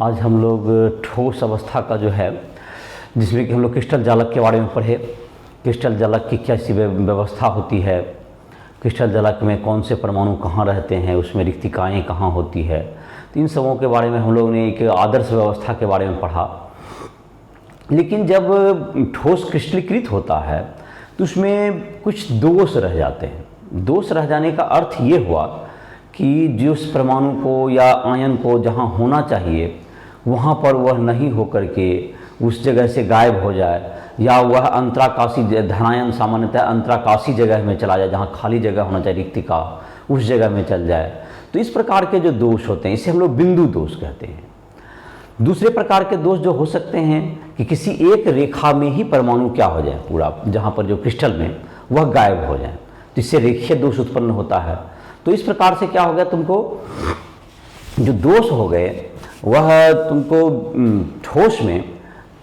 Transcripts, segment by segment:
आज हम लोग ठोस अवस्था का जो है, जिसमें कि हम लोग क्रिस्टल जालक के बारे में पढ़े। क्रिस्टल जालक की कैसी व्यवस्था होती है, क्रिस्टल जालक में कौन से परमाणु कहाँ रहते हैं, उसमें रिक्तिकाएँ कहाँ होती है। तो इन सबों के बारे में हम लोग ने एक आदर्श व्यवस्था के बारे में पढ़ा। लेकिन जब ठोस क्रिस्टलीकृत होता है तो उसमें कुछ दोष रह जाते हैं। दोष रह जाने का अर्थ ये हुआ कि जिस परमाणु को या आयन को जहाँ होना चाहिए वहाँ पर वह नहीं होकर के उस जगह से गायब हो जाए, या वह अंतराकाशी धनायन सामान्यतः अंतराकाशी जगह में चला जाए, जहाँ खाली जगह होना चाहिए रिक्तिका, उस जगह में चल जाए। तो इस प्रकार के जो दोष होते हैं इसे हम लोग बिंदु दोष कहते हैं। दूसरे प्रकार के दोष जो हो सकते हैं कि किसी एक रेखा में ही परमाणु क्या हो जाए, पूरा जहाँ पर जो क्रिस्टल में वह गायब हो जाए, तो इससे रेखीय दोष उत्पन्न होता है। तो इस प्रकार से क्या हो गया, तुमको जो दोष हो गए वह तुमको ठोस में,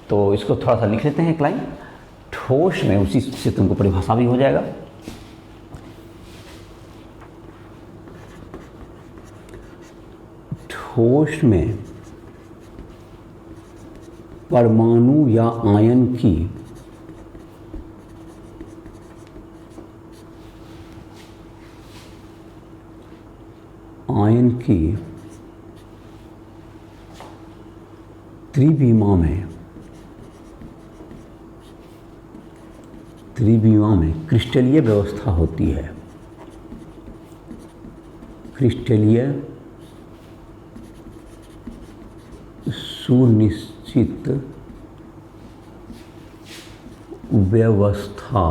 तो इसको थोड़ा सा लिख लेते हैं एक लाइन, ठोस में उसी से तुमको परिभाषा भी हो जाएगा। ठोस में परमाणु या आयन की त्रिविमा में क्रिस्टलीय व्यवस्था होती है। क्रिस्टलीय सुनिश्चित व्यवस्था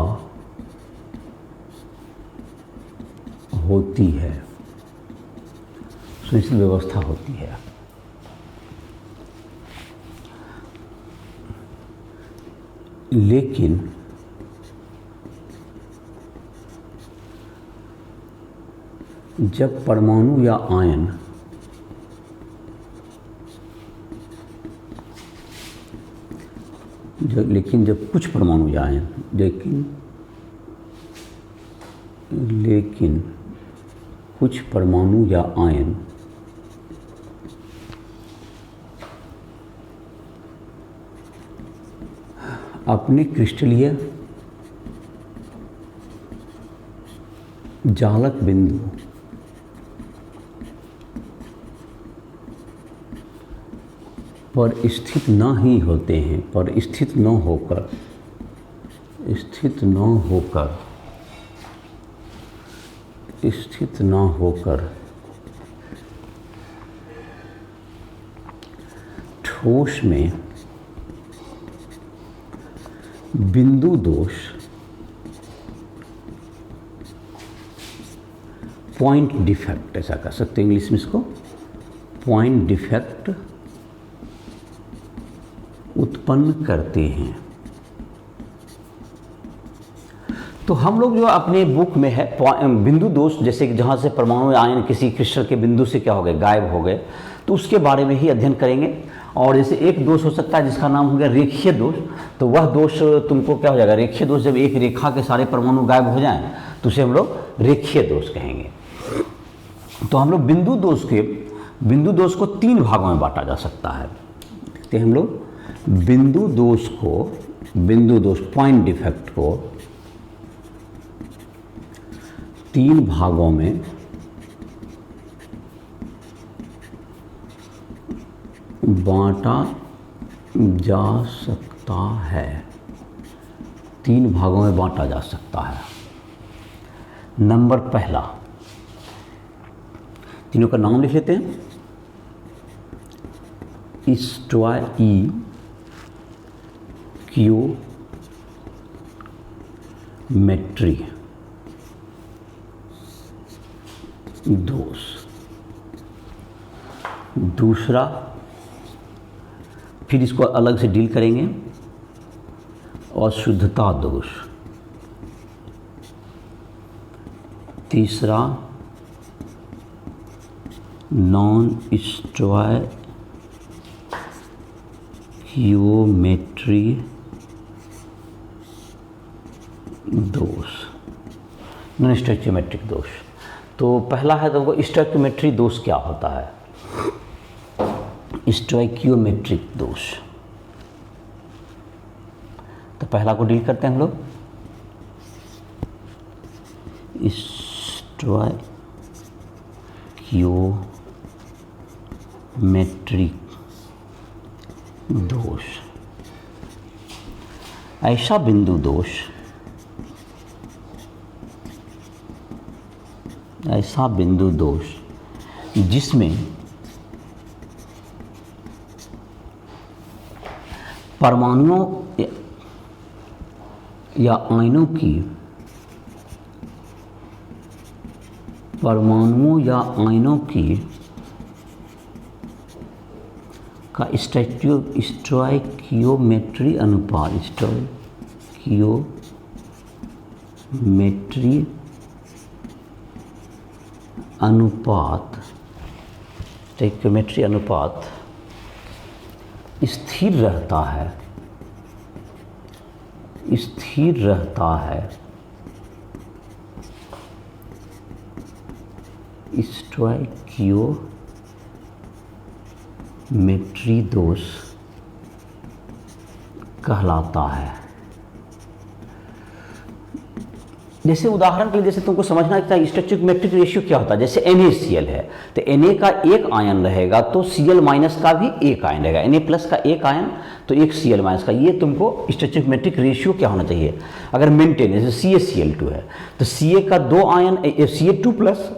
होती है, सुनिश्चित व्यवस्था होती है। लेकिन जब परमाणु या आयन जब कुछ परमाणु या आयन लेकिन कुछ परमाणु या आयन अपने क्रिस्टलीय जालक बिंदु पर स्थित न ही होते हैं, पर स्थित न होकर ठोस में बिंदु दोष, पॉइंट डिफेक्ट, ऐसा कह सकते हैं इंग्लिश में इसको, पॉइंट डिफेक्ट उत्पन्न करते हैं। तो हम लोग जो अपने बुक में है बिंदु दोष, जैसे कि जहाँ से परमाणु आयन किसी क्रिस्टल के बिंदु से क्या हो गए, गायब हो गए, तो उसके बारे में ही अध्ययन करेंगे। और जैसे एक दोष हो सकता है जिसका नाम हो गया रेखीय दोष, तो वह दोष तुमको क्या हो जाएगा, रेखीय दोष, जब एक रेखा के सारे परमाणु गायब हो जाएं तो उसे हम लोग रेखीय दोष कहेंगे। तो हम लोग बिंदु दोष को 3 भागों में बांटा जा सकता है। देखते हैं हम लोग बिंदु दोष पॉइंट डिफेक्ट को 3 भागों में बांटा जा सकता है। 3 भागों में बांटा जा सकता है। नंबर पहला, तीनों का नाम लिख लेते हैं। स्टोइकियोमेट्री दोष। दूसरा, फिर इसको अलग से डील करेंगे, अशुद्धता दोष। तीसरा, नॉन स्टोइकियोमेट्री दोष, नॉन स्टोइकियोमेट्रिक दोष। तो पहला है, तो स्टोइकियोमेट्री दोष क्या होता है। स्टोइकियोमेट्रिक दोष। तो पहला को डील करते हैं हम लोग, स्टोइकियोमेट्रिक दोष। ऐसा बिंदु दोष, ऐसा बिंदु दोष जिसमें परमाणुओं या आयनों की, परमाणुओं या आयनों की का स्टोइकियोमेट्री अनुपात, स्टोइकियोमेट्री अनुपात, स्टोइकियोमेट्री अनुपात स्थिर रहता है, स्थिर रहता है। स्टोइकियोमेट्री दोष कहलाता है। जैसे उदाहरण के लिए, जैसे तुमको समझना चाहिए स्टोइकियोमेट्रिक रेशियो क्या होता है। जैसे NaCl है तो Na का एक आयन रहेगा तो Cl माइनस का भी एक आयन रहेगा, Na प्लस का एक आयन तो एक Cl माइनस का। ये तुमको स्टोइकियोमेट्रिक रेशियो क्या होना चाहिए अगर मेंटेन, जैसे CaCl2 है तो Ca का दो आयन Ca2 प्लस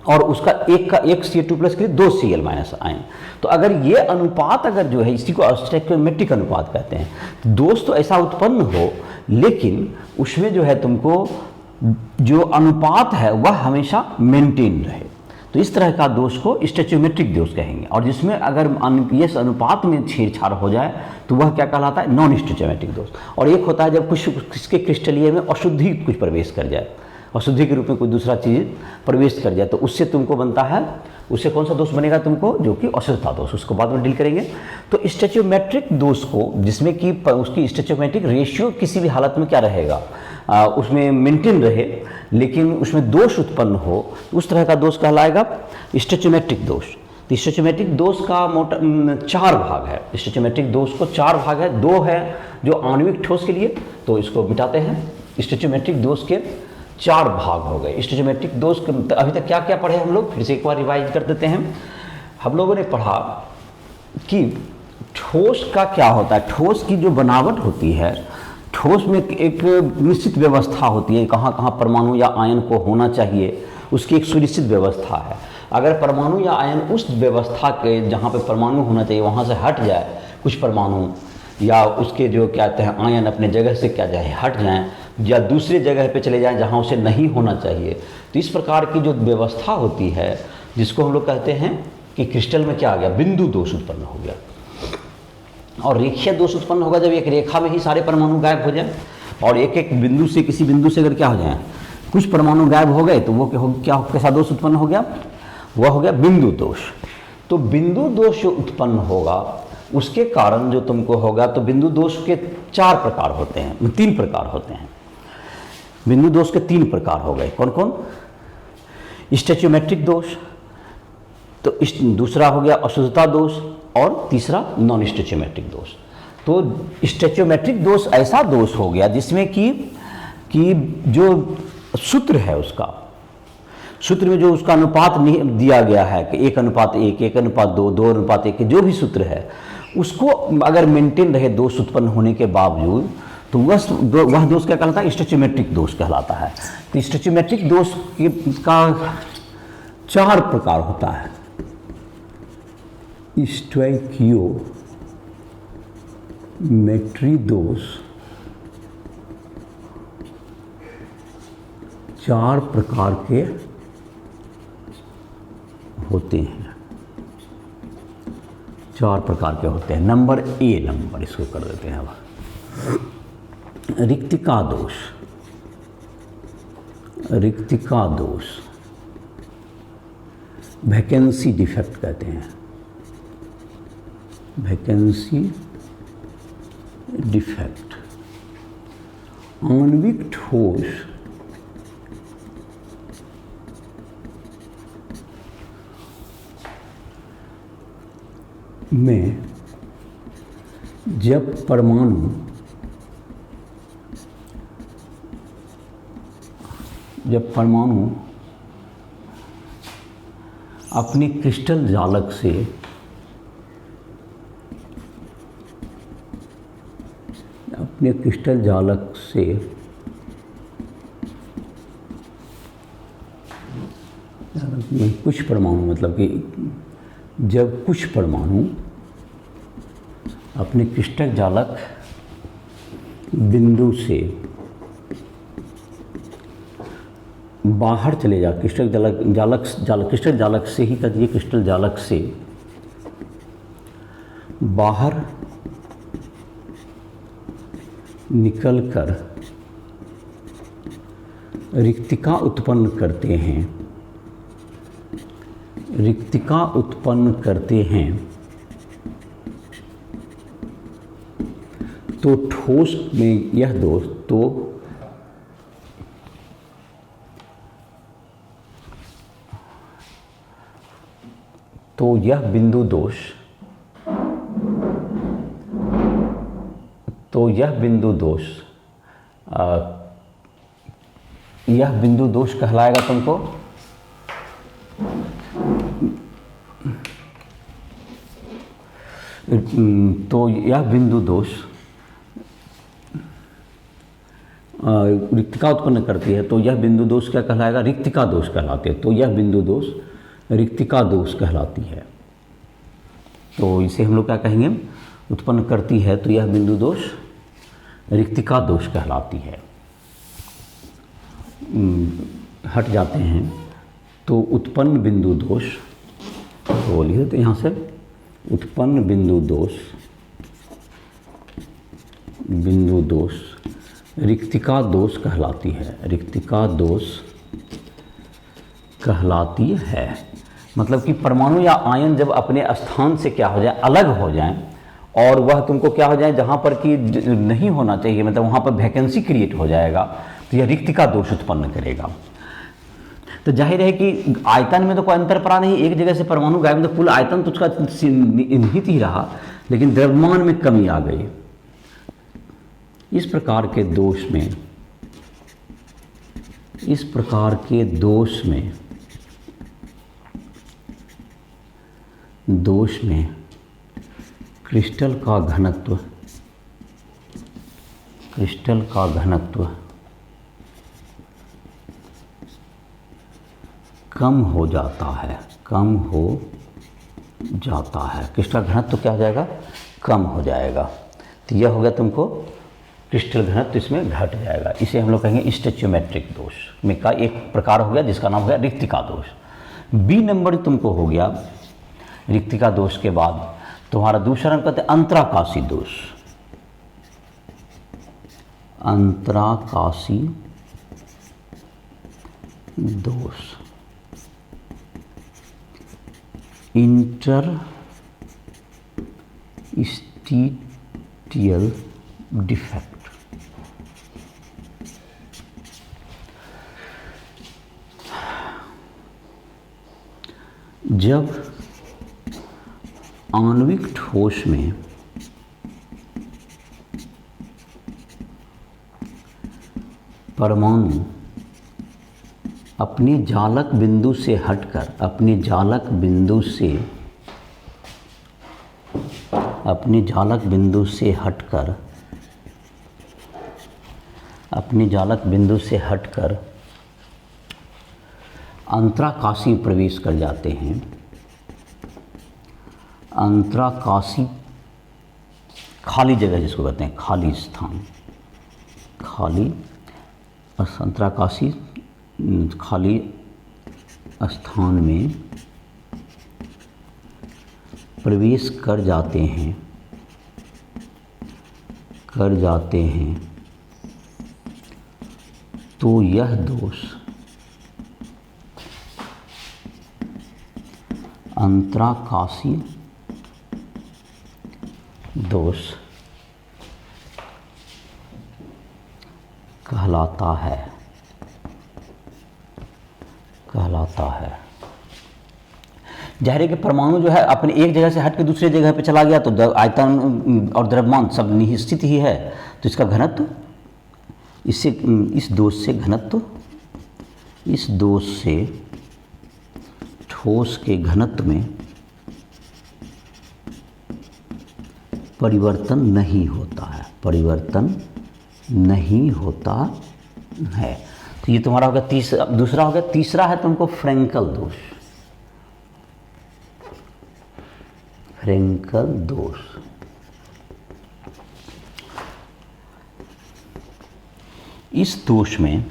और उसका एक Ca2 प्लस के लिए दो Cl माइनस आयन। तो अगर ये अनुपात अगर जो है, इसी को स्टोइकियोमेट्रिक अनुपात कहते हैं। तो दोष तो ऐसा उत्पन्न हो लेकिन उसमें जो है तुमको जो अनुपात है वह हमेशा मेंटेन रहे, तो इस तरह का दोष को स्टोइकियोमेट्रिक दोष कहेंगे। और जिसमें अगर इस अनुपात में छेड़छाड़ हो जाए तो वह क्या कहलाता है, नॉन स्टोइकियोमेट्रिक दोष। और एक होता है जब कुछ किसके क्रिस्टलीय में अशुद्धि कुछ प्रवेश कर जाए, अशुद्धि के रूप में कोई दूसरा चीज़ प्रवेश कर जाए तो उससे तुमको बनता है, उससे कौन सा दोष बनेगा तुमको, जो कि अशुद्धता दोष, उसको बाद में डील करेंगे। तो स्टोइकियोमेट्रिक दोष को, जिसमें कि उसकी स्टोइकियोमेट्रिक रेशियो किसी भी हालत में क्या रहेगा, उसमें मेंटेन रहे लेकिन उसमें दोष उत्पन्न हो, उस तरह का दोष कहलाएगा स्टोइकियोमेट्रिक दोष। तो स्टोइकियोमेट्रिक दोष का मोटा 4 भाग है। स्टोइकियोमेट्रिक दोष को 4 भाग है, 2 है जो आणविक ठोस के लिए, तो इसको मिटाते हैं। स्टोइकियोमेट्रिक दोष के 4 भाग हो गए। स्टोइकियोमेट्रिक दोष अभी तक क्या क्या पढ़े हम लोग, फिर से एक बार रिवाइज कर देते हैं। हम लोगों ने पढ़ा कि ठोस का क्या होता है, ठोस की जो बनावट होती है, ठोस में एक निश्चित व्यवस्था होती है, कहाँ कहाँ परमाणु या आयन को होना चाहिए, उसकी एक सुनिश्चित व्यवस्था है। अगर परमाणु या आयन उस व्यवस्था के जहाँ पे परमाणु होना चाहिए वहाँ से हट जाए, कुछ परमाणु या उसके जो कहते हैं आयन अपने जगह से क्या जाए हट जाएं या दूसरे जगह पे चले जाएं जहाँ उसे नहीं होना चाहिए, तो इस प्रकार की जो व्यवस्था होती है जिसको हम लोग कहते हैं कि क्रिस्टल में क्या आ गया, बिंदु दोष उत्पन्न हो गया। और रेखीय दोष उत्पन्न होगा जब एक रेखा में ही सारे परमाणु गायब हो जाए और एक एक बिंदु से, किसी बिंदु से अगर क्या हो जाए कुछ परमाणु गायब हो गए तो वो क्या कैसा दोष उत्पन्न हो गया, वह हो गया बिंदु दोष। तो बिंदु दोष जो उत्पन्न होगा उसके कारण जो तुमको होगा, तो बिंदु दोष के 4 प्रकार होते हैं, 3 प्रकार होते हैं। बिंदु दोष के 3 प्रकार हो गए, कौन कौन, स्टोइकियोमेट्रिक दोष, तो दूसरा हो गया अशुद्धता दोष और तीसरा नॉन स्टोइकियोमेट्रिक दोष। तो स्टोइकियोमेट्रिक दोष ऐसा दोष हो गया जिसमें कि जो सूत्र है उसका, सूत्र में जो उसका अनुपात दिया गया है कि 1:1, 1:2, 2:1, जो भी सूत्र है उसको अगर मेंटेन रहे दोष उत्पन्न होने के बावजूद, तो वह दोष क्या कहलाता है, स्टोइकियोमेट्रिक दोष कहलाता है। तो स्टोइकियोमेट्रिक दोष का 4 प्रकार होता है। स्टोइकियोमेट्री दोष 4 प्रकार के होते हैं, 4 प्रकार के होते हैं। नंबर इसको कर देते हैं अब, रिक्तिका दोष। रिक्तिका दोष वैकेंसी डिफेक्ट कहते हैं, वैकेंसी डिफेक्ट। आणविक ठोस में जब परमाणु अपने क्रिस्टल जालक से कुछ परमाणु, मतलब कि जब कुछ परमाणु अपने क्रिस्टल जालक बिंदु से बाहर चले जा, क्रिस्टल जालक से ही कहिए, क्रिस्टल जालक से बाहर निकलकर रिक्तिका उत्पन्न करते हैं तो ठोस में यह दोष तो यह बिंदु दोष कहलाएगा तुमको रिक्तिका उत्पन्न करती है, तो यह बिंदु दोष क्या कहलाएगा? रिक्तिका दोष कहलाते हैं। तो यह बिंदु दोष रिक्तिका दोष कहलाती है। तो इसे हम लोग क्या कहेंगे? उत्पन्न करती है तो यह बिंदु दोष रिक्तिका दोष कहलाती है। हट जाते हैं तो उत्पन्न बिंदु दोष, तो लिख देते यहाँ से, उत्पन्न बिंदु दोष रिक्तिका दोष कहलाती है। रिक्तिका दोष कहलाती है। मतलब कि परमाणु या आयन जब अपने स्थान से क्या हो जाए, अलग हो जाएं, और वह तुमको क्या हो जाए, जहाँ पर कि नहीं होना चाहिए, मतलब वहाँ पर वैकेंसी क्रिएट हो जाएगा, तो यह रिक्तिका दोष उत्पन्न करेगा। तो जाहिर है कि आयतन में तो कोई अंतर पड़ा नहीं, एक जगह से परमाणु गायब, तो कुल आयतन तो उसका निहित ही रहा, लेकिन द्रव्यमान में कमी आ गई। इस प्रकार के दोष में क्रिस्टल का घनत्व कम हो जाता है। क्रिस्टल घनत्व क्या हो जाएगा? कम हो जाएगा। तो यह हो गया तुमको क्रिस्टल घनत्व, इसमें घट जाएगा। इसे हम लोग कहेंगे स्टोइचियोमेट्रिक दोष में का एक प्रकार हो गया, जिसका नाम हो गया रिक्तिका दोष। बी नंबर तुमको हो गया रिक्तिका दोष के बाद तुम्हारा दूसरा नाम कहते हैं अंतराकाशी दोष। अंतराकाशी दोष, इंटरस्टिशियल डिफेक्ट। जब आणविक ठोस में परमाणु अपनी जालक बिंदु से हटकर अपनी जालक बिंदु से हटकर अंतराकाशी प्रवेश कर जाते हैं। अंतराकाशी खाली जगह जिसको कहते हैं, खाली स्थान, अंतराकाशी खाली स्थान में प्रवेश कर जाते हैं तो यह दोष अंतराकाशी दोष कहलाता है। जाहिर है कि परमाणु जो है अपने एक जगह से हट के दूसरे जगह पे चला गया तो आयतन और द्रव्यमान सब निश्चित ही है, तो इसका घनत्व इससे इस दोष से घनत्व इस दोष से ठोस के घनत्व में परिवर्तन नहीं होता है, परिवर्तन नहीं होता है। तो ये तुम्हारा हो गया दूसरा हो गया। तीसरा है तुमको फ्रेंकल दोष। फ्रेंकल दोष इस दोष में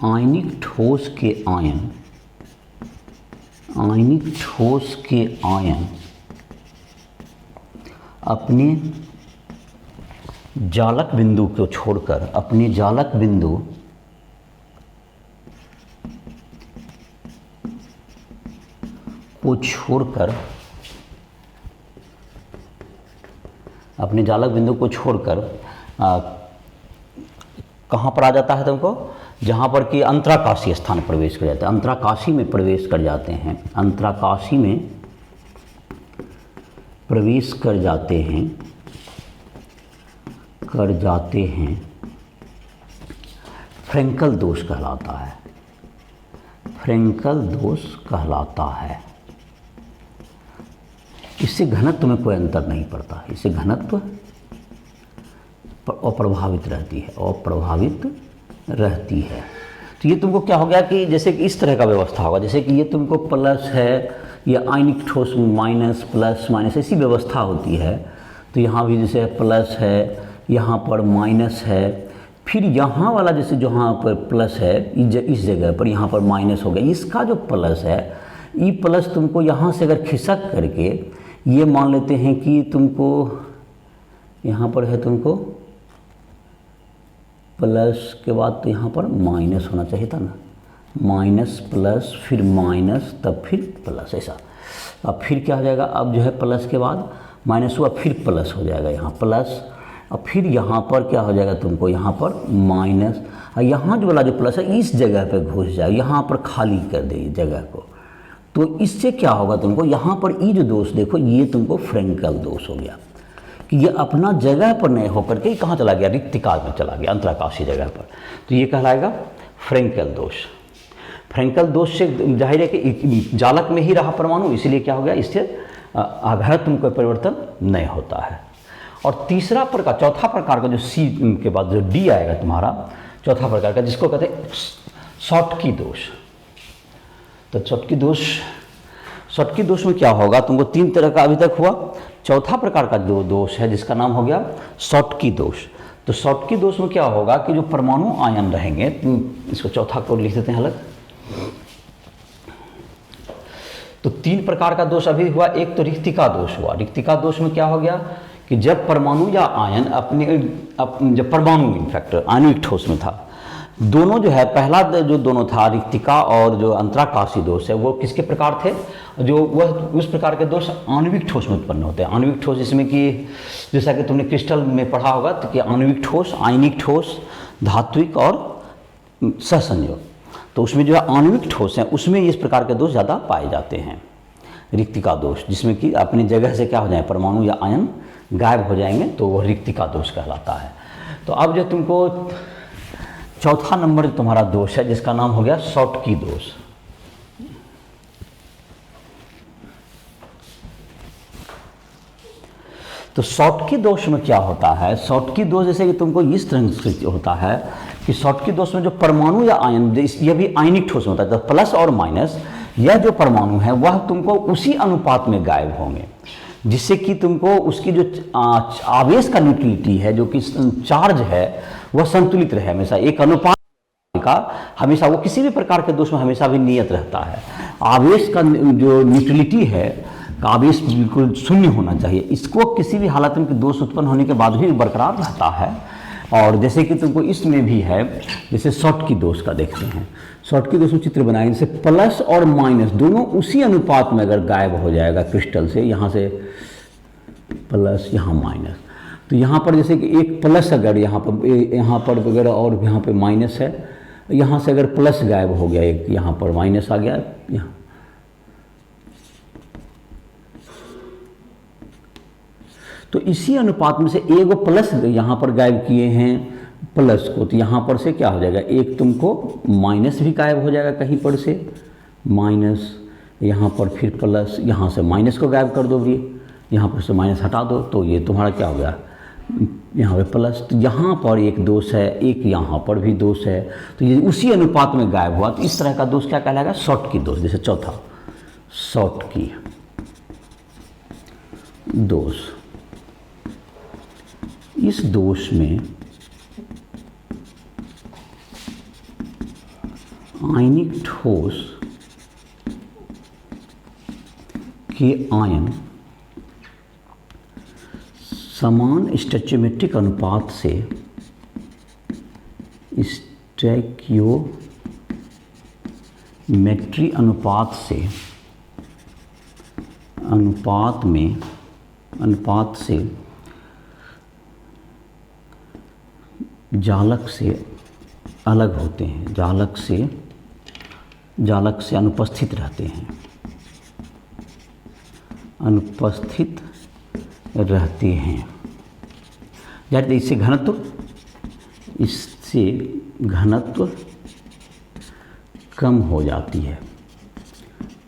आयनिक ठोस के आयन अपने जालक बिंदु को छोड़कर अपने जालक बिंदु को छोड़कर कहाँ पर आ जाता है तुमको, जहाँ पर कि अंतराकाशीय स्थान प्रवेश कर जाता है, अंतराकाशी में प्रवेश कर जाते हैं, अंतराकाशी में प्रवेश कर जाते हैं फ्रेंकल दोष कहलाता है, फ्रेंकल दोष कहलाता है। इससे घनत्व में कोई अंतर नहीं पड़ता, इससे घनत्व अप्रभावित रहती है। तो ये तुमको क्या हो गया कि जैसे कि इस तरह का व्यवस्था होगा, जैसे कि ये तुमको प्लस है या आयनिक ठोस माइनस प्लस माइनस ऐसी व्यवस्था होती है। तो यहाँ भी जैसे प्लस है, यहाँ पर माइनस है, फिर यहाँ वाला जैसे जहाँ पर प्लस है इस जगह पर यहाँ पर माइनस हो गया। इसका जो प्लस है ये प्लस तुमको यहाँ से अगर खिसक करके ये मान लेते हैं कि तुमको यहाँ पर है तुमको प्लस के बाद तो यहाँ पर माइनस होना चाहिए था ना, माइनस प्लस फिर माइनस तब फिर प्लस, ऐसा। अब फिर क्या हो जाएगा, अब जो है प्लस के बाद माइनस हुआ फिर प्लस हो जाएगा यहाँ प्लस, अब फिर यहाँ पर क्या हो जाएगा तुमको यहाँ पर माइनस, और यहाँ जो वाला जो प्लस है इस जगह पे घुस जाए, यहाँ पर खाली कर दे जगह को। तो इससे क्या होगा तुमको यहाँ पर ये जो दोष देखो ये तुमको फ्रेंकल दोष हो गया कि ये अपना जगह पर नहीं होकर के कहाँ चला गया, रिक्तिका में चला गया, अंतराकाशीय जगह पर। तो ये कहलाएगा फ्रेंकल दोष। फ्रेंकल दोष से जाहिर है कि जालक में ही रहा परमाणु, इसलिए क्या हो गया, इससे घनत्व में कोई परिवर्तन नहीं होता है। और तीसरा प्रकार, चौथा प्रकार का जो सी के बाद जो डी आएगा तुम्हारा, चौथा प्रकार का जिसको कहते हैं शॉटकी दोष। तो शॉटकी दोष में क्या होगा, तुमको तीन तरह का अभी तक हुआ, चौथा प्रकार का जो दोष है जिसका नाम हो गया शॉटकी दोष। तो शॉटकी दोष में क्या होगा कि जो परमाणु आयन रहेंगे, इसको चौथा को लिख देते हैं अलग। तो तीन प्रकार का दोष अभी हुआ, एक तो रिक्तिका दोष हुआ। रिक्तिका दोष में क्या हो गया कि जब परमाणु या आयन जब परमाणु इनफैक्ट आणविक ठोस में था, दोनों जो है पहला जो दोनों था रिक्तिका और जो अंतराकाशी दोष है वो किसके प्रकार थे, जो वह उस प्रकार के दोष आणविक ठोस में उत्पन्न होते हैं। आणविक ठोस जिसमें कि जैसा कि तुमने क्रिस्टल में पढ़ा होगा तो कि आणविक ठोस, आयनिक ठोस, धात्विक और सहसंयोग। तो उसमें जो है आणविक ठोस है उसमें इस प्रकार के दोष ज़्यादा पाए जाते हैं, रिक्तिका दोष, जिसमें कि अपनी जगह से क्या हो जाए, परमाणु या आयन गायब हो जाएंगे, तो वह रिक्तिका दोष कहलाता है। तो अब जो तुमको चौथा नंबर जो तुम्हारा दोष है जिसका नाम हो गया शॉटकी दोष। तो शॉटकी दोष में क्या होता है, शॉटकी दोष जैसे कि तुमको इस तरह से होता है कि शॉटकी दोष में जो परमाणु या आयन, यह भी आयनिक ठोस में होता है, तो प्लस और माइनस यह जो परमाणु है वह तुमको उसी अनुपात में गायब होंगे जिससे कि तुमको उसकी जो आवेश का न्यूट्रलिटी है, जो कि चार्ज है, वह संतुलित रहे हमेशा, एक अनुपात का हमेशा, वो किसी भी प्रकार के दोष में हमेशा भी नियत रहता है। आवेश का जो न्यूट्रलिटी है, आवेश बिल्कुल शून्य होना चाहिए, इसको किसी भी हालत में दोष उत्पन्न होने के बाद भी बरकरार रहता है। और जैसे कि तुमको इसमें भी है, जैसे शॉटकी दोष का देखते हैं, शॉटकी दोष में चित्र बनाएंगे, जैसे प्लस और माइनस दोनों उसी अनुपात में अगर गायब हो जाएगा क्रिस्टल से, यहाँ से प्लस यहाँ माइनस, तो यहाँ पर जैसे कि एक प्लस अगर यहाँ पर वगैरह और यहाँ पे माइनस है, यहाँ से अगर प्लस गायब हो गया, एक यहाँ पर माइनस आ गया, यहाँ तो इसी अनुपात में से एक प्लस यहाँ पर गायब किए हैं प्लस को, तो यहाँ पर से क्या हो जाएगा, एक तुमको माइनस भी गायब हो जाएगा कहीं पर से, माइनस यहाँ पर फिर प्लस, यहाँ से माइनस को गायब कर दो भी, यहाँ पर से माइनस हटा दो, तो ये तुम्हारा क्या हो गया, यहाँ पे प्लस। तो यहाँ पर एक दोष है, एक यहाँ पर भी दोष है, तो ये उसी अनुपात में गायब हुआ। तो इस तरह का दोष क्या कहलाएगा, शॉर्ट की दोष। जैसे चौथा शॉर्ट की दोष, इस दोष में आयनिक ठोस के आयन समान स्टोइचियोमेट्रिक अनुपात से स्टोइकियोमेट्री अनुपात से जालक से अलग होते हैं, जालक से अनुपस्थित रहते हैं, अनुपस्थित रहते हैं। यानी इससे घनत्व कम हो जाती है,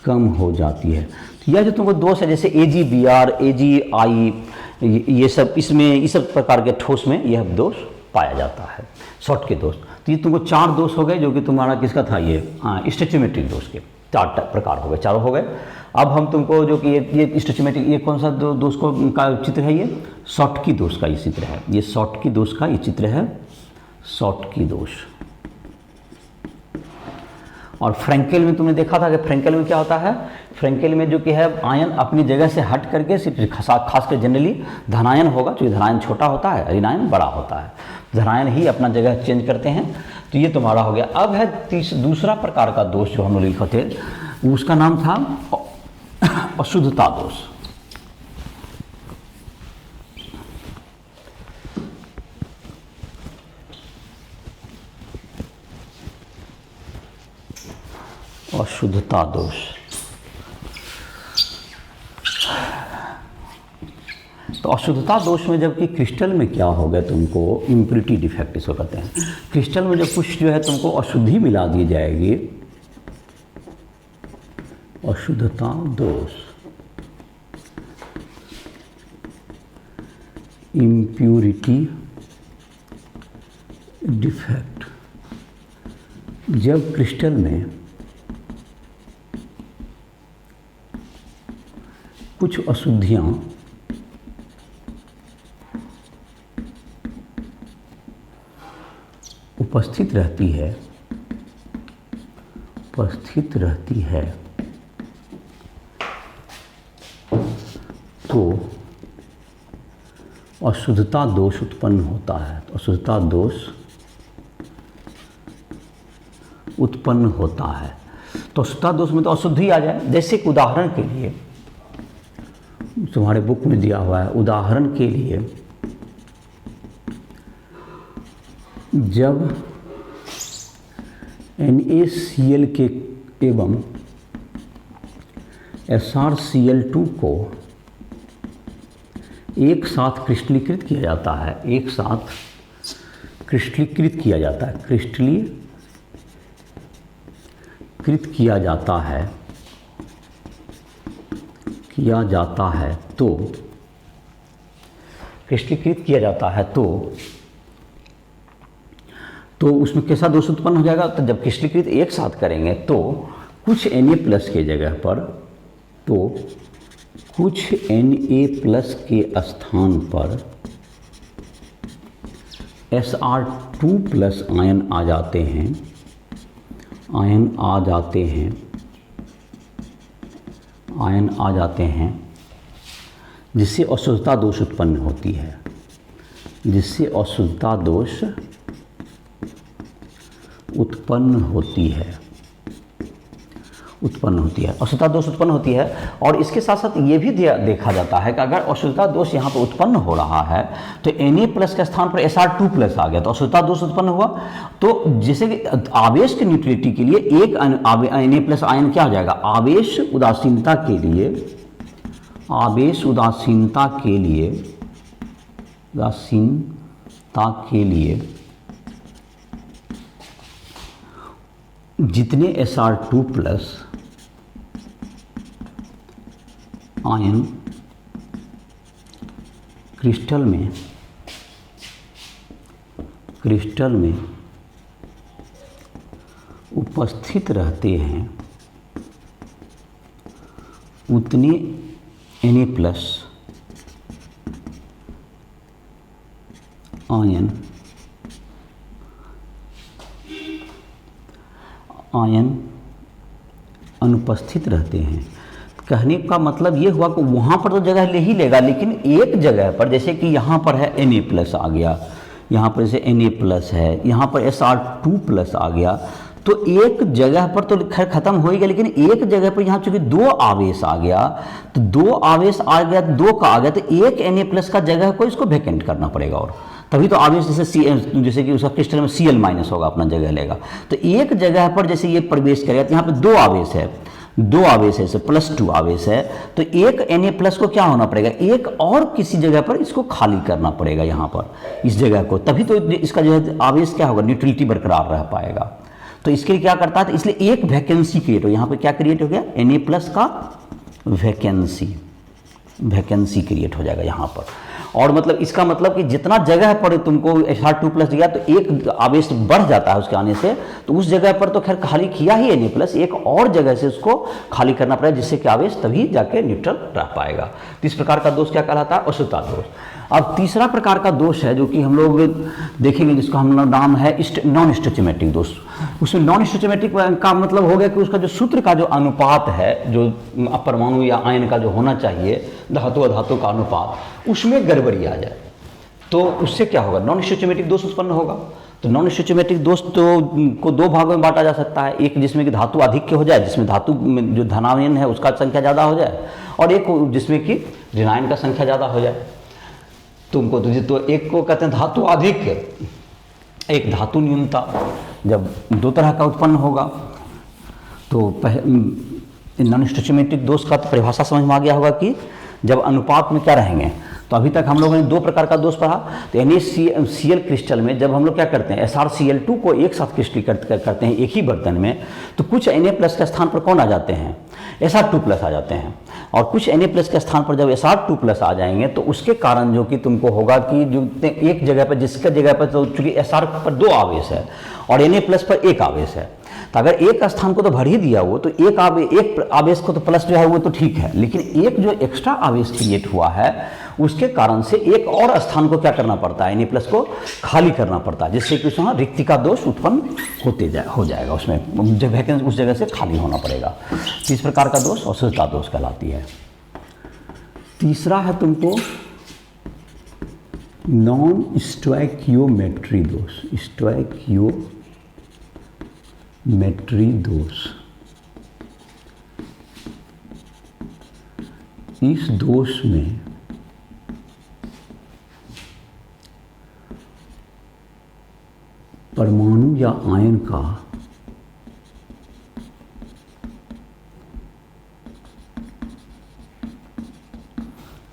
तो यह जो तुमको दोष है, जैसे AgBr, AgI, ये सब इसमें इस सब प्रकार के ठोस में यह दोष पाया जाता है, शॉर्ट के दोष। तो ये तुमको 4 दोष हो गए, जो कि तुम्हारा किसका था, ये स्टोइचियोमेट्रिक दोष के 4 प्रकार हो गए, चारों हो गए। अब हम तुमको जो कि ये स्टोइचियोमेट्रिक, ये कौन सा दोष का चित्र है, ये शॉर्ट की दोष का ये चित्र है, ये शॉर्ट की दोष का ये चित्र है, शॉर्ट की दोष। और फ्रैंकेल में तुमने देखा था कि फ्रैंकेल में क्या होता है, फ्रैंकेल में जो कि है आयन अपनी जगह से हट करके सिर्फ खासकर जनरली धनायन होगा, क्योंकि धनायन छोटा होता है, ऋणायन बड़ा होता है, धनायन ही अपना जगह चेंज करते हैं। तो ये तुम्हारा हो गया। अब है दूसरा प्रकार का दोष जो हम लोग लिखे थे, उसका नाम था अशुद्धता दोष। अशुद्धता दोष। तो अशुद्धता दोष में जबकि क्रिस्टल में क्या हो गया, तुमको इम्प्योरिटी डिफेक्ट इसको कहते हैं। क्रिस्टल में जब कुछ जो है तुमको अशुद्धि मिला दी जाएगी, अशुद्धता दोष, इम्प्योरिटी डिफेक्ट, जब क्रिस्टल में कुछ अशुद्धियां उपस्थित रहती है, तो अशुद्धता दोष उत्पन्न होता है। तो अशुद्धता दोष उत्पन्न होता है। तो अशुद्धता दोष में तो अशुद्धि आ जाए। जैसे कि उदाहरण के लिए तुम्हारे बुक में दिया हुआ है, उदाहरण के लिए जब NaCl के एवं SrCl2 को एक साथ क्रिस्टलीकृत किया जाता है, क्रिस्टलीकृत किया जाता है, तो उसमें कैसा दोष उत्पन्न हो जाएगा। तो जब क्रिस्टलीकृत एक साथ करेंगे तो कुछ Na+ के जगह पर, तो कुछ Na+ के स्थान पर Sr2+ आयन आ जाते हैं, जिससे अशुद्धता दोष उत्पन्न होती है, उत्पन्न होती है, अशुद्धता दोष उत्पन्न होती है। और इसके साथ साथ ये भी देखा जाता है कि अगर अशुद्धता दोष यहाँ पर उत्पन्न हो रहा है तो Na+ के स्थान पर Sr2+ आ गया तो अशुद्धता दोष उत्पन्न हुआ। तो जैसे कि आवेश की न्यूट्रलिटी के लिए एक Na+ आयन क्या हो जाएगा, आवेश उदासीनता के लिए, आवेश उदासीनता के लिए, उदासीनता के लिए जितने Sr2+ आयन क्रिस्टल में उपस्थित रहते हैं उतने Na+ आयन अनुपस्थित रहते हैं। कहने का मतलब ये हुआ कि वहाँ पर तो जगह ले ही लेगा, लेकिन एक जगह पर, जैसे कि यहाँ पर है Na+ आ गया, यहाँ पर जैसे Na+ है, यहाँ पर Sr2+ आ गया, तो एक जगह पर तो खैर खत्म हो ही गया, लेकिन एक जगह पर यहाँ चूंकि 2 आवेश आ गया, तो 2 आवेश आ गया, 2 का आ गया, तो एक Na+ का जगह को इसको वैकेंट करना पड़ेगा, और तभी तो आवेश जैसे कि उसका क्रिस्टल में Cl- होगा, अपना जगह लेगा। तो एक जगह पर जैसे ये प्रवेश करेगा तो यहाँ पे 2 आवेश है, 2 आवेश है, इसे +2 आवेश है, तो एक Na+ को क्या होना पड़ेगा, एक और किसी जगह पर इसको खाली करना पड़ेगा यहाँ पर, इस जगह को, तभी तो इसका जो है आवेश क्या होगा, न्यूट्रलिटी बरकरार रह पाएगा। तो इसके लिए क्या करता है, तो इसलिए एक वैकेंसी क्रिएट हो, यहाँ पे क्या क्रिएट हो गया, Na+ का वैकेंसी क्रिएट हो जाएगा यहाँ पर। और मतलब इसका मतलब कि जितना जगह पर तुमको Sr2+ दिया तो एक आवेश बढ़ जाता है उसके आने से, तो उस जगह पर तो खैर खाली किया ही Na+, एक और जगह से उसको खाली करना पड़ेगा, जिससे कि आवेश तभी जाके न्यूट्रल रह पाएगा। तो इस प्रकार का दोष क्या कहलाता है, अशुद्धता दोष। अब तीसरा प्रकार का दोष है जो कि हम लोग देखेंगे, जिसका हम लोग नाम है नॉन स्टोइचियोमेट्रिक दोष। उसमें नॉन स्टोइचियोमेट्रिक का मतलब हो गया कि उसका जो सूत्र का जो अनुपात है, जो परमाणु या आयन का जो होना चाहिए, धातु अधातु का अनुपात, उसमें गड़बड़ी आ जाए तो उससे क्या होगा, नॉन स्टोइचियोमेट्रिक दोष उत्पन्न होगा। तो नॉन स्टोइचियोमेट्रिक दोष को 2 भागों में बांटा जा सकता है, एक जिसमें कि धातु आधिक्य हो जाए, जिसमें धातु में जो धनायन है उसका संख्या ज़्यादा हो जाए, और एक जिसमें कि ऋणायन का संख्या ज़्यादा हो जाए। तुमको तो एक को कहते हैं धातु आधिक्य, एक धातु न्यूनता। जब 2 तरह का उत्पन्न होगा तो नॉन स्टोइचियोमेट्रिक दोष का तो परिभाषा समझ में आ गया होगा कि जब अनुपात में क्या रहेंगे। तो अभी तक हम लोगों ने 2 प्रकार का दोष पढ़ा। तो NaCl क्रिस्टल में जब हम लोग क्या करते हैं, SrCl2 को एक साथ क्रिस्टल करते हैं एक ही बर्तन में, तो कुछ Na+ के स्थान पर कौन आ जाते हैं, Sr2+ आ जाते हैं, और कुछ Na+ के स्थान पर जब Sr2+ आ जाएंगे तो उसके कारण जो कि तुमको होगा कि जो एक जगह पर, जिसका जगह पर तो चूंकि Sr पर 2 आवेश है और Na+ पर 1 आवेश है, तो अगर एक स्थान को तो भर ही दिया वो, तो एक आवेश को तो प्लस जो है वो तो ठीक है, लेकिन एक जो एक्स्ट्रा आवेश क्रिएट हुआ है उसके कारण से एक और स्थान को क्या करना पड़ता है, Na+ को खाली करना पड़ता है, जिससे कि उसमें रिक्तिका दोष उत्पन्न हो जाएगा, उसमें जब वैकेंसी उस जगह से खाली होना पड़ेगा। इस प्रकार का दोष अशुद्धता दोष कहलाती है। तीसरा है तुमको नॉन स्टोइकियोमेट्री दोष, स्टोइकियोमेट्री दोष। इस दोष में परमाणु या आयन का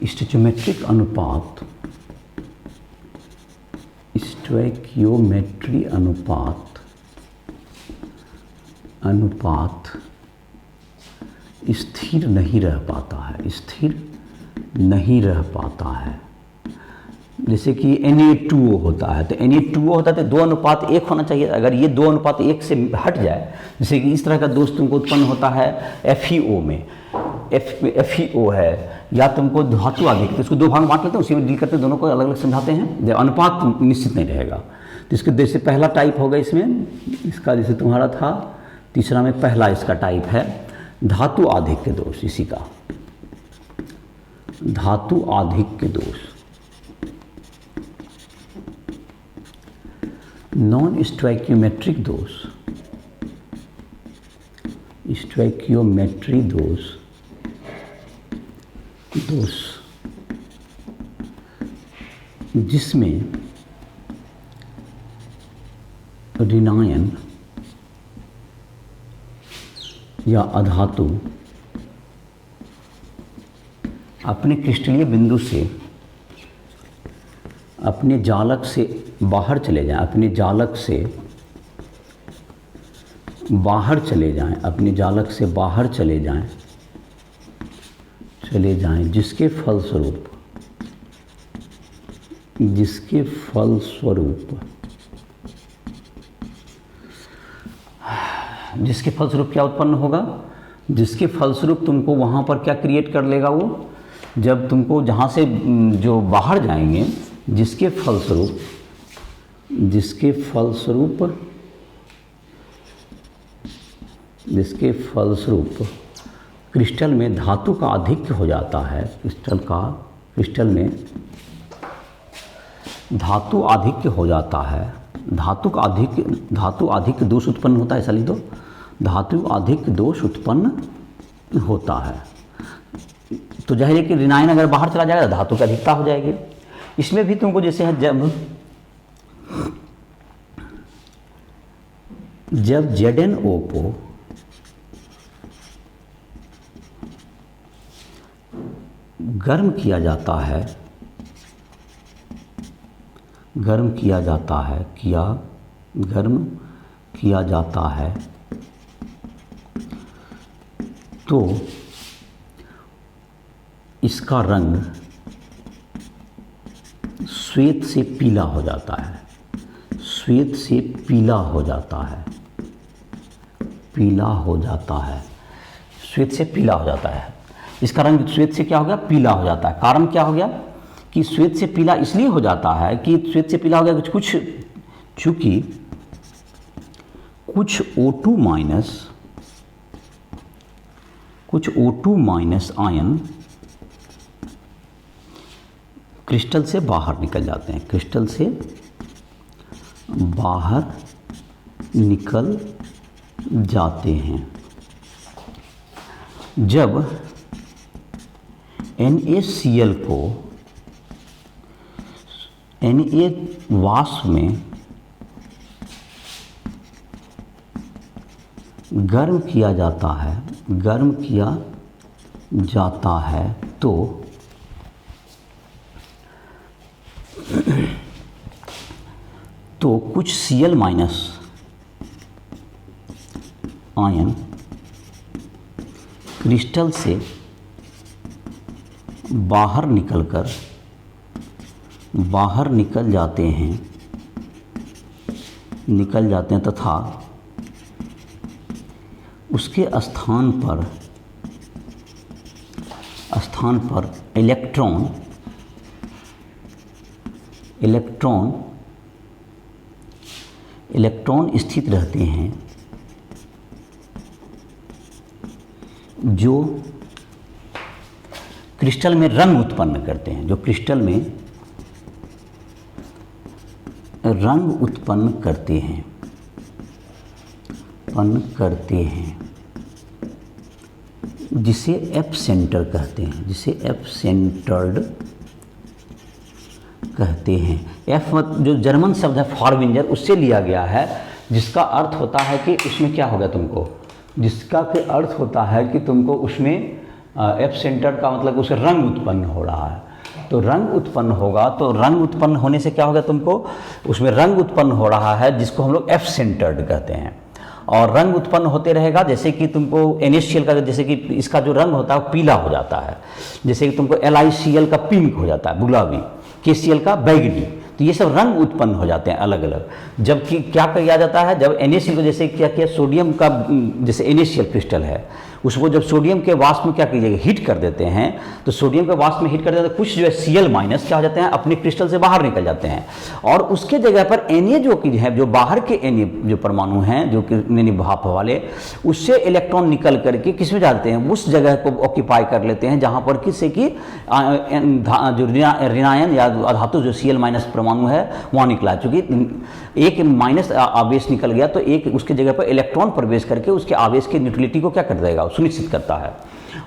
स्टोइकियोमेट्रिक अनुपात स्थिर नहीं रह पाता है, जैसे कि Na2O होता है, तो Na2O होता है तो 2:1 होना चाहिए। अगर ये 2:1 से हट जाए, जैसे कि इस तरह का दोष तुमको उत्पन्न होता है FeO में, FeO है, या तुमको धातु आदि, तो इसको 2 भाग में बांट लेते हैं, उसी में डील करते हैं, दोनों को अलग अलग समझाते हैं, अनुपात निश्चित नहीं रहेगा। तो इसके जैसे पहला टाइप होगा इसमें, इसका जैसे तुम्हारा था तीसरा में, पहला इसका टाइप है धातु आधिक्य दोष, इसी का धातु आधिक्य दोष। नॉन स्टोइकियोमेट्रिक दोष स्टोइकियोमेट्री दोष जिसमें ऋणायन या अधातु अपने क्रिस्टलीय बिंदु से अपने जालक से बाहर चले जाएं, अपने जालक से बाहर चले जाएं, अपने जालक से बाहर चले जाएं, जिसके फलस्वरूप क्या उत्पन्न होगा? जिसके फलस्वरूप तुमको वहाँ पर क्या क्रिएट कर लेगा वो, जब तुमको जहाँ से जो बाहर जाएंगे, जिसके फलस्वरूप क्रिस्टल में धातु का अधिक्य हो जाता है, क्रिस्टल में धातु अधिक्य हो जाता है, धातु अधिक दोष उत्पन्न होता है, ऐसा लिख दो, धातु अधिक दोष उत्पन्न होता है। तो जाहिर है कि ऋणायन अगर बाहर चला जाएगा धातु की अधिकता हो जाएगी। इसमें भी तुमको जैसे है जब ZnO गर्म किया जाता है तो इसका रंग श्वेत से पीला हो जाता है, श्वेत से पीला हो जाता है, इसका रंग श्वेत से क्या हो गया? पीला हो जाता है। कारण क्या हो गया कि श्वेत से पीला इसलिए हो जाता है कि श्वेत से पीला हो गया चूंकि कुछ O2 माइनस आयन क्रिस्टल से बाहर निकल जाते हैं, क्रिस्टल से बाहर निकल जाते हैं। जब NaCl को Na वाष्प में गर्म किया जाता है तो कुछ Cl माइनस आयन क्रिस्टल से बाहर निकल जाते हैं तथा उसके स्थान पर इलेक्ट्रॉन स्थित रहते हैं जो क्रिस्टल में रंग उत्पन्न करते हैं, जिसे एफ सेंटर कहते हैं, एफ जो जर्मन शब्द है फॉर्विंजर उससे लिया गया है, जिसका अर्थ होता है कि उसमें क्या होगा तुमको उसमें एफ सेंटर का मतलब उसे रंग उत्पन्न हो रहा है। तो रंग उत्पन्न होगा, तो रंग उत्पन्न होने से क्या होगा तुमको उसमें रंग उत्पन्न हो रहा है, जिसको हम लोग एफ सेंटर्ड कहते हैं। और रंग उत्पन्न होते रहेगा, जैसे कि तुमको NaCl का जैसे कि इसका जो रंग होता है वो पीला हो जाता है, जैसे कि तुमको LiCl का पिंक हो जाता है गुलाबी, KCl का बैगनी, तो ये सब रंग उत्पन्न हो जाते हैं अलग अलग। जबकि क्या किया जाता है, जब NaCl को जैसे क्या किया सोडियम का जैसे NaCl क्रिस्टल है उसको जब सोडियम के वाष्प में क्या कीजिएगा हीट कर देते हैं, तो सोडियम के वाष्प में हीट कर देते हैं तो कुछ जो है Cl माइनस क्या हो जाते हैं अपने क्रिस्टल से बाहर निकल जाते हैं, और उसके जगह पर Na जो कि है जो बाहर के Na जो परमाणु हैं जो कि भाप वाले, उससे इलेक्ट्रॉन निकल करके किस में जाते हैं उस जगह को ऑक्यूपाई कर लेते हैं जहाँ पर किससे कि जो ऋणायन या धातु जो Cl माइनस परमाणु है वहाँ निकला, चूँकि एक माइनस आवेश निकल गया तो एक उसके जगह पर इलेक्ट्रॉन प्रवेश करके उसके आवेश की न्यूट्रलिटी को क्या कर देगा, सुनिश्चित करता है।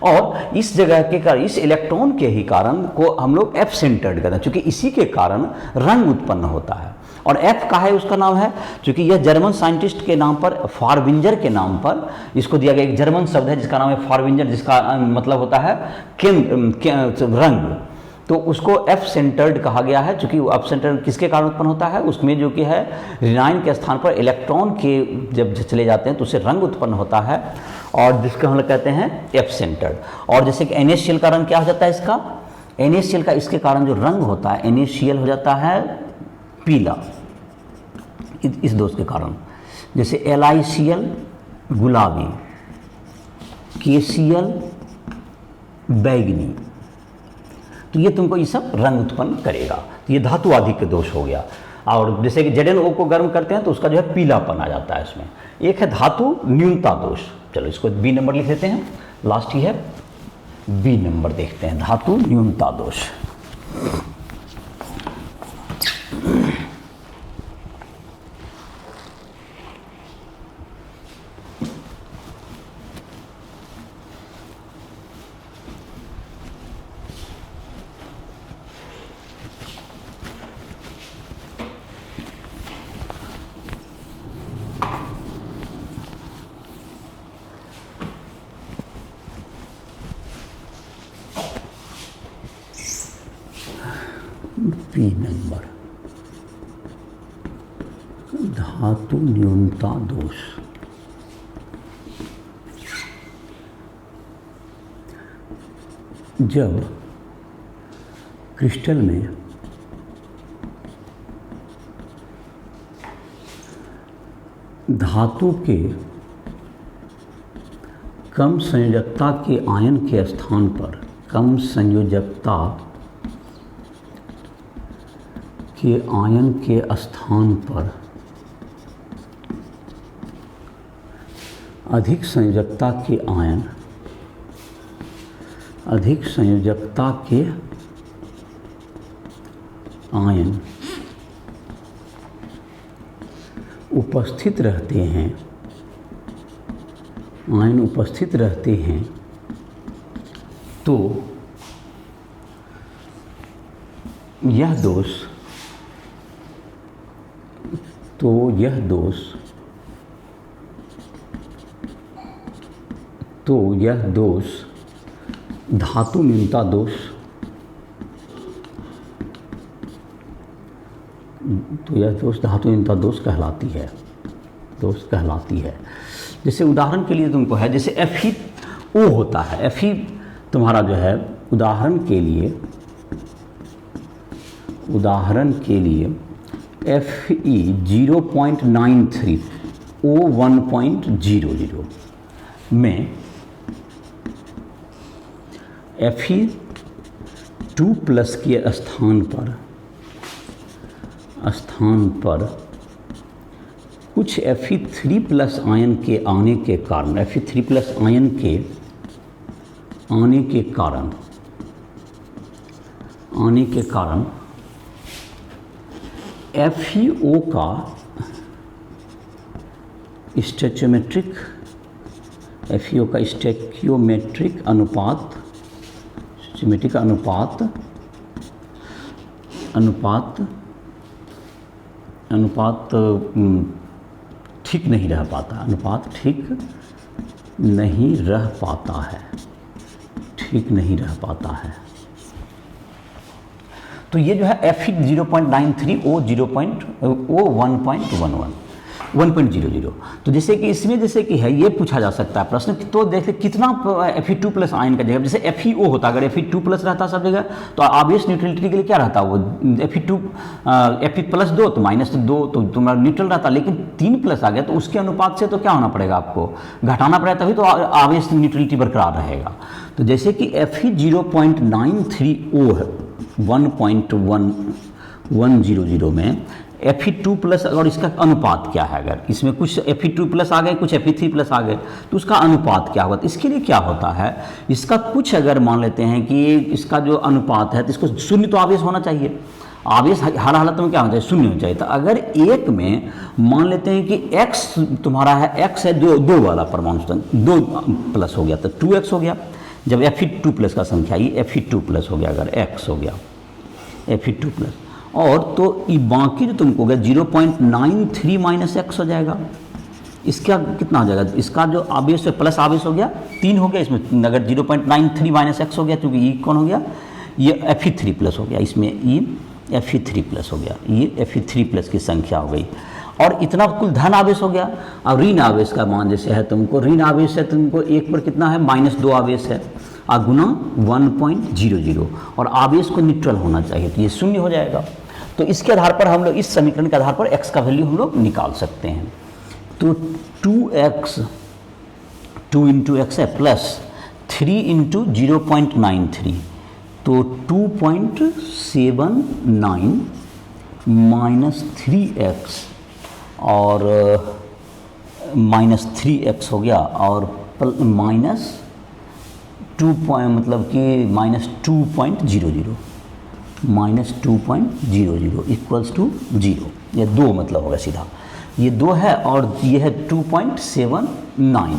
और इस जगह के कारण, इस इलेक्ट्रॉन के ही कारण को हम लोग एफ सेंटर्ड कहते हैं, क्योंकि इसी के कारण रंग उत्पन्न होता है। और एफ का है उसका नाम है, क्योंकि यह जर्मन साइंटिस्ट के नाम पर, फारबिंजर के नाम पर इसको दिया गया। एक जर्मन शब्द है जिसका नाम है फारबिंजर, जिसका मतलब होता है रंग, तो उसको एफ सेंटर्ड कहा गया है। क्योंकि एफ सेंटर्ड किसके कारण उत्पन्न होता है, उसमें जो कि है ऋणायन के स्थान पर इलेक्ट्रॉन के जब चले जाते हैं तो उससे रंग उत्पन्न होता है, और जिसको हम लोग कहते हैं एफ सेंटर्ड। और जैसे कि NaCl का रंग क्या हो जाता है, इसका NaCl का इसके कारण जो रंग होता है NaCl हो जाता है पीला, इस दोष के कारण। जैसे LiCl गुलाबी, KCl बैगनी, तो ये तुमको ये सब रंग उत्पन्न करेगा। तो ये धातु आदि के दोष हो गया। और जैसे कि ZnO को गर्म करते हैं तो उसका जो है पीलापन आ जाता है इसमें। एक है धातु न्यूनता दोष, चलो इसको B नंबर लिख देते हैं, लास्ट ही है B नंबर देखते हैं, धातु न्यूनता दोष। B नंबर, धातु न्यूनता दोष। जब क्रिस्टल में धातु के कम संयोजकता के आयन के स्थान पर, कम संयोजकता के आयन के स्थान पर अधिक संयोजकता के आयन, अधिक संयोजकता के आयन उपस्थित रहते हैं, आयन उपस्थित रहते हैं, तो यह दोष, यह दोष धातु न्यूनता दोष, तो यह दोष धातु न्यूनता दोष कहलाती है। जैसे उदाहरण के लिए तुमको है, जैसे FeO होता है, Fe तुम्हारा जो है उदाहरण के लिए Fe 0.93 O 1.00 में Fe2+ के स्थान पर कुछ Fe3+ आयन के आने के कारण, Fe3+ आयन के आने के कारण FeO का स्टोइकियोमेट्रिक अनुपात ठीक नहीं रह पाता है। तो ये जो है Fe 0.93 O 1.00, तो जैसे कि इसमें जैसे कि है ये पूछा जा सकता है प्रश्न, तो देखिए कितना Fe2+ आयन का जगह, जैसे FeO होता, अगर Fe2+ रहता सब जगह तो आवेश न्यूट्रलिटी के लिए क्या रहता, वो Fe+2 तो -2 तो तुम्हारा न्यूट्रल रहता, लेकिन 3+ आ गया तो उसके अनुपात से तो क्या होना पड़ेगा, आपको घटाना पड़ेगा, तभी तो आवेश न्यूट्रलिटी बरकरार रहेगा। तो जैसे कि Fe 0.93 O है 1.100 में Fe2+ और इसका अनुपात क्या है, अगर इसमें कुछ Fe2+ आ गए, कुछ Fe3+ आ गए, तो उसका अनुपात क्या होगा। तो इसके लिए क्या होता है, इसका कुछ अगर मान लेते हैं कि इसका जो अनुपात है तो इसको 0 तो आवेश होना चाहिए, आवेश हर हालत में क्या होना चाहिए, शून्य होना चाहिए। तो अगर एक में मान लेते हैं कि x तुम्हारा है, x है दो वाला परमाणु, 2 प्लस हो गया तो 2x हो गया। जब Fe2 प्लस का संख्या, ये Fe2 प्लस हो गया, अगर x हो गया Fe2 प्लस, और तो ये बाकी जो तुमको हो गया 0.93 माइनस x हो जाएगा। इसका कितना हो जाएगा, इसका जो आवेश है प्लस आवेश हो गया 3 हो गया इसमें, अगर 0.93 माइनस x हो गया, क्योंकि ये कौन हो गया, ये Fe3 प्लस हो गया, इसमें ये Fe3 प्लस हो गया, ये Fe3 प्लस की संख्या हो गई। और इतना कुल धन आवेश हो गया। अब ऋण आवेश का मान जैसे है तुमको, ऋण आवेश है तुमको एक पर कितना है, -2 आवेश है, गुना 1.00, और आवेश को न्यूट्रल होना चाहिए, तो ये शून्य हो जाएगा। तो इसके आधार पर हम लोग, इस समीकरण के आधार पर x का वैल्यू हम लोग निकाल सकते हैं। तो 2x 2 इंटू एक्स है प्लस 3 इंटू 0.93, तो 2.79 माइनस 3x और -3x हो गया, और माइनस 2 मतलब कि -2.00 इक्वल्स टू 0, ये 2 मतलब होगा सीधा, ये 2 है, और ये है 2.79,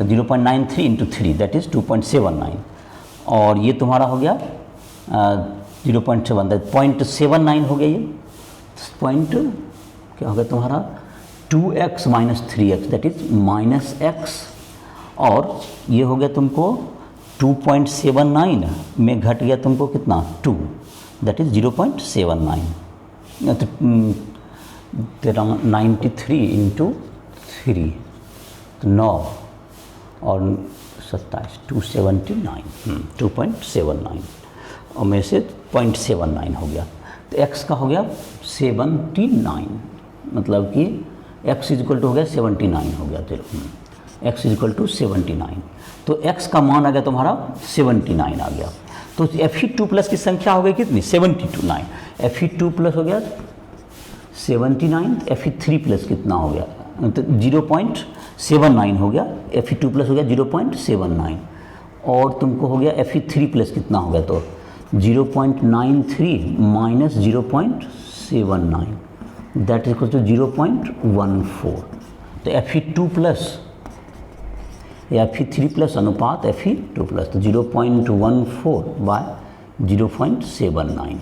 0.93 इंटू 3 दैट इज़ 2.79, और ये तुम्हारा हो गया 0.79 हो गया, ये पॉइंट क्या हो गया तुम्हारा 2x minus 3x that is -x, और ये हो गया तुमको 2.79 में घट गया तुमको कितना 2 दैट इज 0.79, तो 93 इंटू 3 तो 9 और 27 279 और में से 0.79 हो गया, तो x का हो गया 79, मतलब कि x इक्वल टू हो गया 79 हो गया, चलो x इक्वल टू 79, तो x का मान आ गया तुम्हारा 79 आ गया। तो Fe2 प्लस की संख्या हो गई कितनी 79, Fe2 प्लस हो गया 79, Fe3 प्लस कितना हो गया तो 0.79 हो गया, Fe2 प्लस हो गया 0.79, और तुमको हो गया Fe3 प्लस कितना हो गया तो 0.93 minus 0.79 that is equal to 0.14, तो Fe2 प्लस या Fe3 प्लस अनुपात Fe2 प्लस, तो 0.14 बाय 0.79,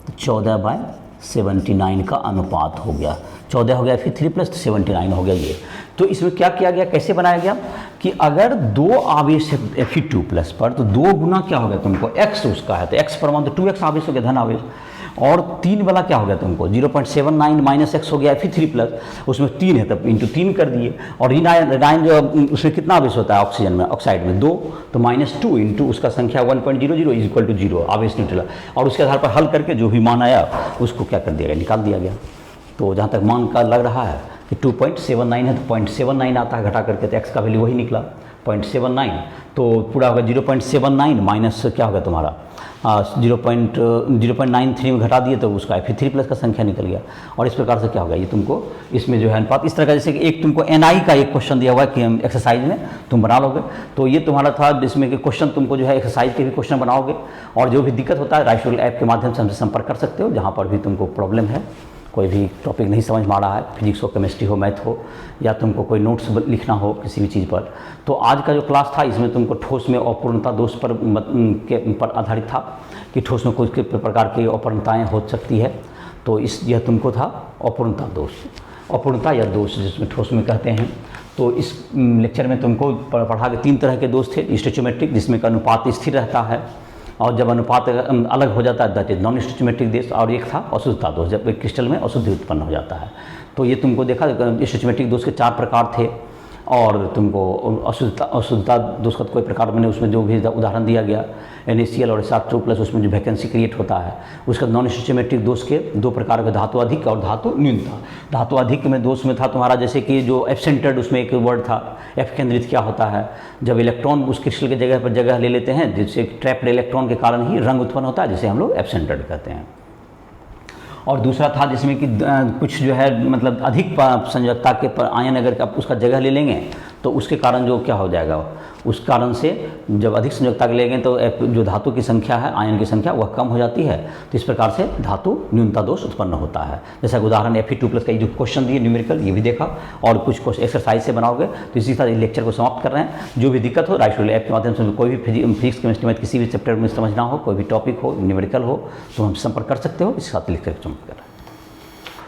तो 14/79 का अनुपात हो गया, 14 हो गया Fe3 प्लस, 79 हो गया ये। तो इसमें क्या किया गया, कैसे बनाया गया कि अगर 2 आवेश है Fe2 प्लस पर, तो 2 गुना क्या हो गया तुमको x उसका है, तो x परमाणु तो 2x आवेश हो गया धन आवेश, और 3 वाला क्या हो गया तुमको 0.79 माइनस x हो गया Fe3 प्लस, उसमें 3 है तब इंटू 3 कर दिए, और ऋणायन जो उसमें कितना आवेश होता है ऑक्सीजन में, ऑक्साइड में 2, तो -2 इंटू उसका संख्या 1.00 इज इक्वल टू 0 आवेश न्यूट्रल, और उसके आधार पर हल करके जो भी मान आया उसको क्या कर दिया गया, निकाल दिया गया। तो जहाँ तक मान का लग रहा है कि 2.79 है तो 0.79 आता है घटा करके, तो x का वैल्यू वही निकला 0.79, तो पूरा होगा 0.79 माइनस क्या होगा तुम्हारा 0.93 में घटा दिए तो उसका Fe3 प्लस का संख्या निकल गया। और इस प्रकार से क्या होगा, ये तुमको इसमें जो है अनुपात इस तरह का, जैसे कि एक तुमको NI का एक क्वेश्चन दिया हुआ है कि एक्सरसाइज में तुम बना लोगे, तो ये तुम्हारा था जिसमें कि क्वेश्चन तुमको जो है एक्सरसाइज के भी क्वेश्चन बनाओगे, और जो भी दिक्कत होता है राइशोल ऐप के माध्यम से हमसे संपर्क कर सकते हो, जहाँ पर भी तुमको प्रॉब्लम है, कोई भी टॉपिक नहीं समझ में आ रहा है, फिजिक्स हो, केमिस्ट्री हो, मैथ हो, या तुमको कोई नोट्स लिखना हो किसी भी चीज़ पर। तो आज का जो क्लास था इसमें तुमको ठोस में अपूर्णता दोष पर आधारित था कि ठोस में कुछ प्रकार की अपूर्णताएँ हो सकती है, तो यह तुमको था अपूर्णता दोष, अपूर्णता या दोष जिसमें ठोस में कहते हैं। तो इस लेक्चर में तुमको पढ़ा के 3 तरह के दोष थे, स्टोइचियोमेट्रिक जिसमें का अनुपात स्थिर रहता है, और जब अनुपात अलग हो जाता है दैट इज नॉन स्टोइचियोमेट्रिक दोष, और एक था अशुद्धता दोष, जब एक क्रिस्टल में अशुद्धि उत्पन्न हो जाता है। तो ये तुमको देखा स्टोइचियोमेट्रिक दोष के 4 प्रकार थे, और तुमको अशुद्धता दोष का कोई प्रकार मैंने उसमें जो भी उदाहरण दिया गया NaCl और SR2 प्लस, उसमें जो वैकेंसी क्रिएट होता है। उसका नॉन स्टोइचियोमेट्रिक दोष के 2 प्रकार के, धातु अधिक और धातु न्यूनता। धातु अधिक में दोष में था तुम्हारा जैसे कि जो एफ सेंटर्ड, उसमें एक वर्ड था एफ केंद्रित, क्या होता है जब इलेक्ट्रॉन उस क्रिस्टल की जगह पर जगह ले लेते हैं, जिससे ट्रैप्ड इलेक्ट्रॉन के कारण ही रंग उत्पन्न होता है, जिसे हम लोग एफ सेंटर्ड कहते हैं। और दूसरा था जिसमें कि कुछ जो है मतलब अधिक संयोजकता के आयन अगर उसका जगह ले लेंगे तो उसके कारण जो क्या हो जाएगा, उस कारण से जब अधिक संयोजकता लेंगे तो जो धातु की संख्या है, आयन की संख्या, वह कम हो जाती है। तो इस प्रकार से धातु न्यूनता दोष उत्पन्न होता है। जैसा उदाहरण Fe2+ का जो क्वेश्चन दिए न्यूमेरिकल, ये भी देखा, और कुछ क्वेश्चन एक्सरसाइज से बनाओगे। तो इसी तरह लेक्चर को समाप्त कर रहे हैं। जो भी दिक्कत हो राइट ऐप के माध्यम से, कोई भी फिजिक्स केमिस्ट्री में किसी भी चैप्टर में समझना हो, कोई भी टॉपिक हो, न्यूमेरिकल हो, तो हम संपर्क कर सकते हो। इसके साथ लिख कर